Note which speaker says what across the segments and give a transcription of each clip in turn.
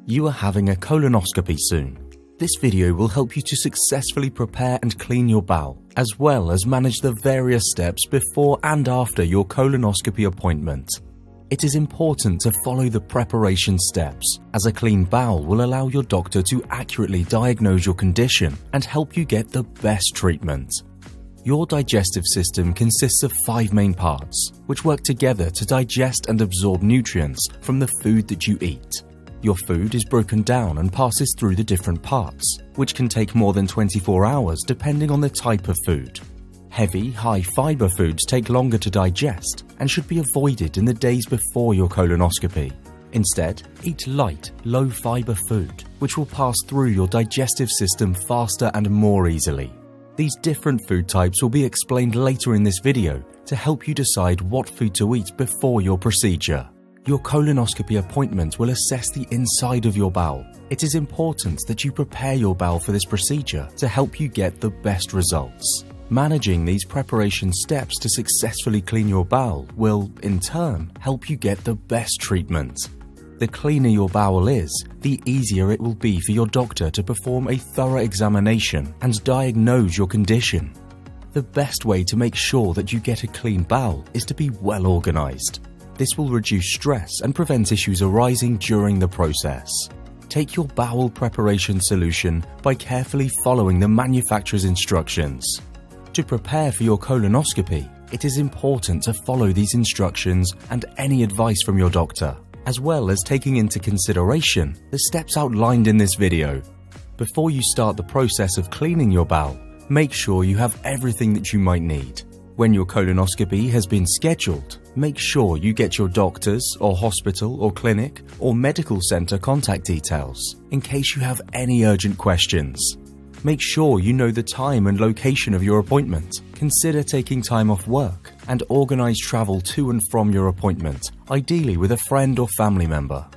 Speaker 1: You are having a colonoscopy soon. This video will help you to successfully prepare and clean your bowel, as well as manage the various steps before and after your colonoscopy appointment. It is important to follow the preparation steps, as a clean bowel will allow your doctor to accurately diagnose your condition and help you get the best treatment. Your digestive system consists of 5 main parts, which work together to digest and absorb nutrients from the food that you eat. Your food is broken down and passes through the different parts, which can take more than 24 hours depending on the type of food. Heavy, high-fiber foods take longer to digest and should be avoided in the days before your colonoscopy. Instead, eat light, low-fiber food, which will pass through your digestive system faster and more easily. These different food types will be explained later in this video to help you decide what food to eat before your procedure. Your colonoscopy appointment will assess the inside of your bowel. It is important that you prepare your bowel for this procedure to help you get the best results. Managing these preparation steps to successfully clean your bowel will, in turn, help you get the best treatment. The cleaner your bowel is, the easier it will be for your doctor to perform a thorough examination and diagnose your condition. The best way to make sure that you get a clean bowel is to be well organized. This will reduce stress and prevent issues arising during the process. Take your bowel preparation solution by carefully following the manufacturer's instructions. To prepare for your colonoscopy, it is important to follow these instructions and any advice from your doctor, as well as taking into consideration the steps outlined in this video. Before you start the process of cleaning your bowel, make sure you have everything that you might need. When your colonoscopy has been scheduled, make sure you get your doctor's or hospital or clinic or medical center contact details in case you have any urgent questions. Make sure you know the time and location of your appointment. Consider taking time off work and organize travel to and from your appointment, ideally with a friend or family member.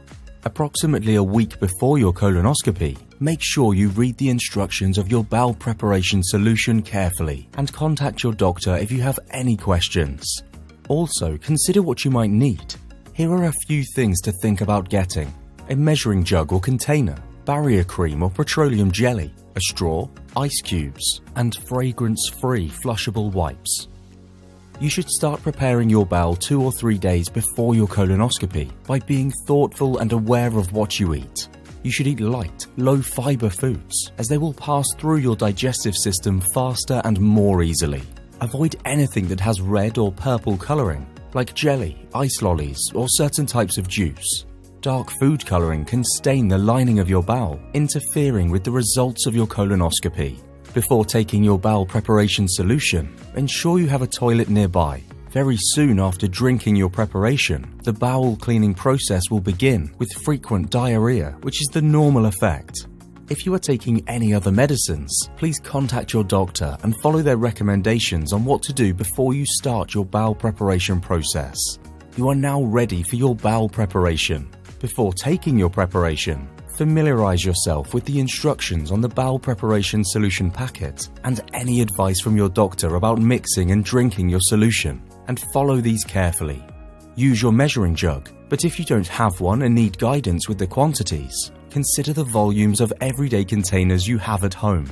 Speaker 1: Approximately a week before your colonoscopy, make sure you read the instructions of your bowel preparation solution carefully and contact your doctor if you have any questions. Also, consider what you might need. Here are a few things to think about getting: a measuring jug or container, barrier cream or petroleum jelly, a straw, ice cubes, and fragrance-free flushable wipes. You should start preparing your bowel 2 or 3 days before your colonoscopy by being thoughtful and aware of what you eat. You should eat light, low-fiber foods, as they will pass through your digestive system faster and more easily. Avoid anything that has red or purple coloring, like jelly, ice lollies, or certain types of juice. Dark food coloring can stain the lining of your bowel, interfering with the results of your colonoscopy. Before taking your bowel preparation solution, ensure you have a toilet nearby. Very soon after drinking your preparation, the bowel cleaning process will begin with frequent diarrhea, which is the normal effect. If you are taking any other medicines, please contact your doctor and follow their recommendations on what to do before you start your bowel preparation process. You are now ready for your bowel preparation. Before taking your preparation, familiarize yourself with the instructions on the bowel preparation solution packet and any advice from your doctor about mixing and drinking your solution, and follow these carefully. Use your measuring jug, but if you don't have one and need guidance with the quantities, consider the volumes of everyday containers you have at home.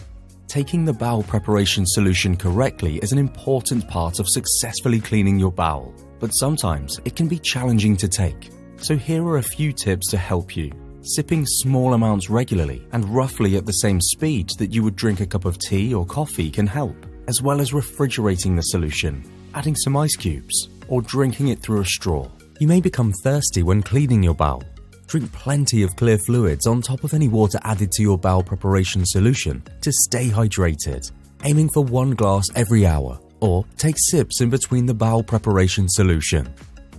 Speaker 1: Taking the bowel preparation solution correctly is an important part of successfully cleaning your bowel, but sometimes it can be challenging to take. So here are a few tips to help you. Sipping small amounts regularly and roughly at the same speed that you would drink a cup of tea or coffee can help, as well as refrigerating the solution, adding some ice cubes, or drinking it through a straw. You may become thirsty when cleaning your bowel. Drink plenty of clear fluids on top of any water added to your bowel preparation solution to stay hydrated, aiming for 1 glass every hour, or take sips in between the bowel preparation solution.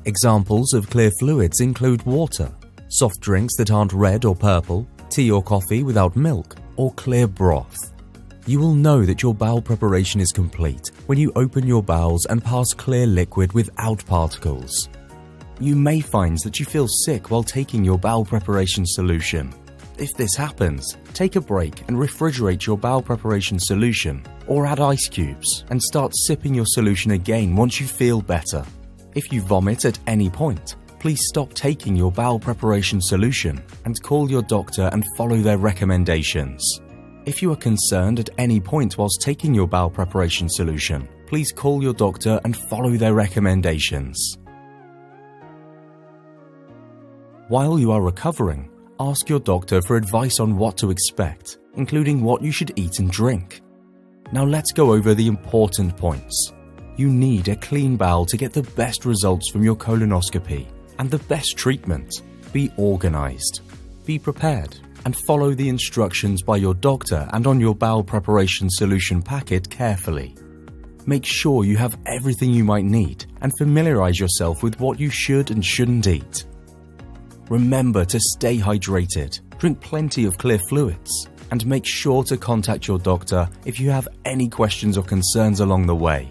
Speaker 1: Examples of clear fluids include water, soft drinks that aren't red or purple, tea or coffee without milk, or clear broth. You will know that your bowel preparation is complete when you open your bowels and pass clear liquid without particles. You may find that you feel sick while taking your bowel preparation solution. If this happens, take a break and refrigerate your bowel preparation solution, or add ice cubes and start sipping your solution again once you feel better. If you vomit at any point, please stop taking your bowel preparation solution and call your doctor and follow their recommendations. If you are concerned at any point whilst taking your bowel preparation solution, please call your doctor and follow their recommendations. While you are recovering, ask your doctor for advice on what to expect, including what you should eat and drink. Now let's go over the important points. You need a clean bowel to get the best results from your colonoscopy and the best treatment. Be organized, be prepared, and follow the instructions by your doctor and on your bowel preparation solution packet carefully. Make sure you have everything you might need and familiarize yourself with what you should and shouldn't eat. Remember to stay hydrated, drink plenty of clear fluids, and make sure to contact your doctor if you have any questions or concerns along the way.